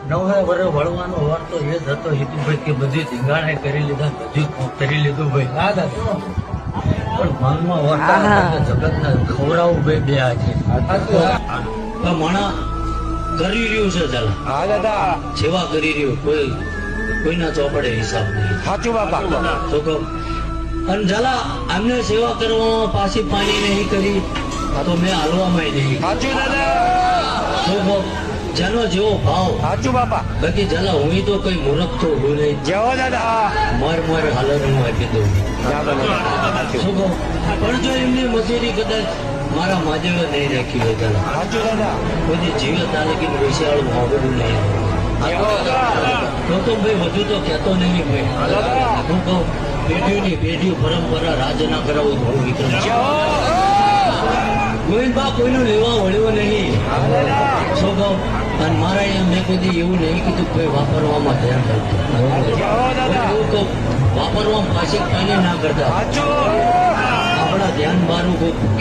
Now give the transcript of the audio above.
નવે વર્ષ વળવાનો વાર તો એ જ હતો હિતુભાઈ કે બધી ધીંગાણે કરી લીધા, બધું કરી લીધું ભાઈ. હા દાદા. પણ મનમાં વર્તા જગતના ખવડાવું ભાઈ બે આજે માણા કરી રહ્યું છે ચાલા. હા દાદા, સેવા કરી રહ્યું, કોઈના ચોપડે હિસાબ નહીં. સાચું બાપા. તો કહું અને ઝાલા આમને સેવા કરવામાં પાછી પાણી નહીં કરી તો મેં હાલવામાં નહીં. સાચું દાદા, તો કહું જેનો જેવો ભાવ. સાચું બાપા. બાકી ઝાલા હું તો કઈ મૂર્ખ તો હું નહીં. જેવો દાદા. માર હાલર હું આપી દઉં. સાચું શું કહું પણ જો એમની મજૂરી કદાચ મારા માધેવે નહીં રાખી હોય ઝાલા, દાદા. કોઈ જીવે તાલકી વિશાળ મોગડું નહીં. તો ભાઈ વધુ તો કહેતો નહીં ભાઈ. હું કહું પેઢીઓની પેઢીઓ પરંપરા રાજ ના કરાવું તો હું વિક્રમ ગોવિંદબા કોઈનું લેવા વળ્યો નહીં. શું કહું અને મારા એમ મેં કોઈ એવું નહીં કીધું કોઈ વાપરવામાં ધ્યાન કરતું. એવું તો વાપરવામાં પાછી પાણી ના કરતા. આપણા ધ્યાન બારું કોઈ